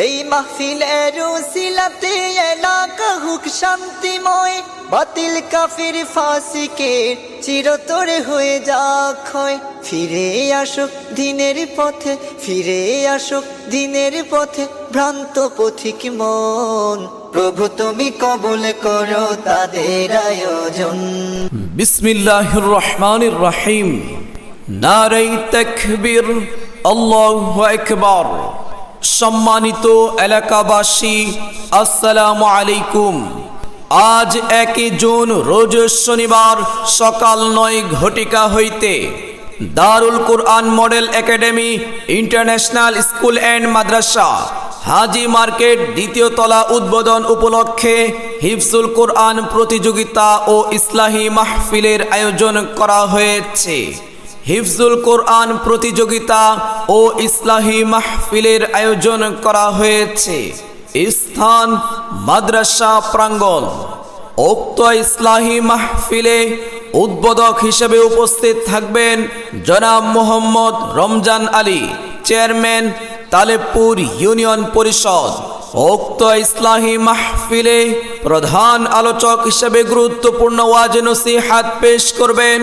এই মাহফিলের উসিলাতে এলাকা হুক শান্তিময়, বাতিল কাফির ফাসিকের চিরতরে হয়ে যাক ক্ষয়। ফিরে আসুক দিনের পথে, ফিরে আসুক দিনের পথে ভ্রান্ত পথিক মন। প্রভু তুমি কবুল করো তাদের আয়োজন। বিসমিল্লাহির রহমানির রহিম। নারে তাকবীর, আল্লাহু আকবার। সম্মানিত এলাকাবাসী, আসসালামু আলাইকুম। আজ 1 জুন রোজ শনিবার সকাল 9 ঘটিকা হইতে Darul Quran model academy international school and মাদ্রাসা হাজি মার্কেট 2য় তলা উদ্বোধন উপলক্ষে হিফজুল কোরআন প্রতিযোগিতা ও ইসলাহি মাহফিলের আয়োজন করা হয়েছে। হিফজুল কোরআন প্রতিযোগিতা ও ইসলাহি মাহফিলের আয়োজন করা হয়েছে। স্থান মাদ্রাসা প্রাঙ্গণ। উক্ত ইসলাহি মাহফিলে উদ্বোধক হিসেবে উপস্থিত থাকবেন জনাব মোহাম্মদ রমজান আলী, চেয়ারম্যান তালেবপুর ইউনিয়ন পরিষদ। উক্ত ইসলাহি মাহফিলে প্রধান আলোচক হিসেবে গুরুত্বপূর্ণ ওয়াজ নসিহাত পেশ করবেন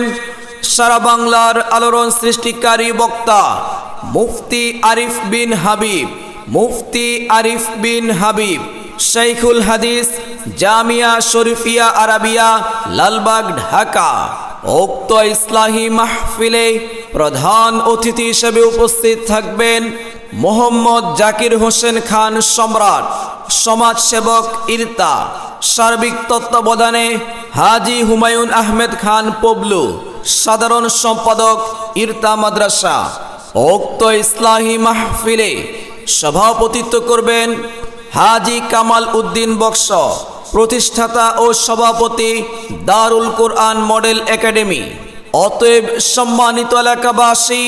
সারা বাংলার আলোড়ন সৃষ্টিকারী বক্তা মুফতি আরিফ বিন হাবিব। মুফতি আরিফ বিন হাবিব, শাইখুল হাদিস, জামিয়া শরীফিয়া আরাবিয়া, লালবাগ, ঢাকা। উক্ত ইসলাহি মাহফিলে প্রধান অতিথি হিসেবে উপস্থিত থাকবেন মোহাম্মদ জাকির হোসেন খান সম্রাট, সমাজসেবক ইরতা। সার্বিক তত্ত্বাবধানে হাজি হুমায়ুন আহমেদ খান পবলু, সাধারণ সম্পাদক ইরতা মাদ্রাসা। উক্ত ইসলাহি মাহফিলে সভাপতিত্ব করবেন হাজি কামাল উদ্দিন বক্স, প্রতিষ্ঠাতা ও সভাপতি দারুল কোরআন মডেল একাডেমি। অতএব সম্মানিত এলাকাবাসী,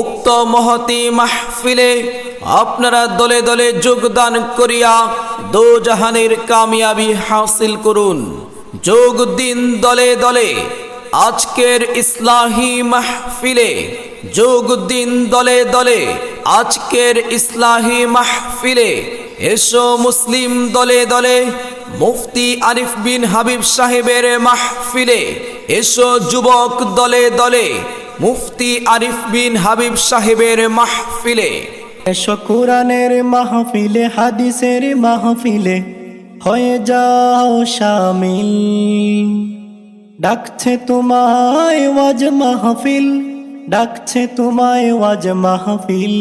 উক্ত মহতি মাহফিলে আপনারা দলে দলে যোগদান করিয়া দোজাহানের কামিয়াবি হাসিল করুন। যোগ দিন দলে দলে আজকের ইসলাহি মাহফিলে। যোগ দিন দলে দলে আজকের ইসলাহি মাহফিলে। এসো মুসলিম দলে দলে মুফতি আরিফ বিন হাবিব সাহেবের মাহফিলে। এসো যুবক দলে দলে মুফতি আরিফ বিন হাবিব সাহেবের মাহফিলে। এসো কোরআনের মাহফিলে, হাদিসের মাহফিলে হয়ে যাও শামিল। ডাকছে তোমায় ওয়াজ মাহফিল, ডাকছে তোমায় ওয়াজ মাহফিল।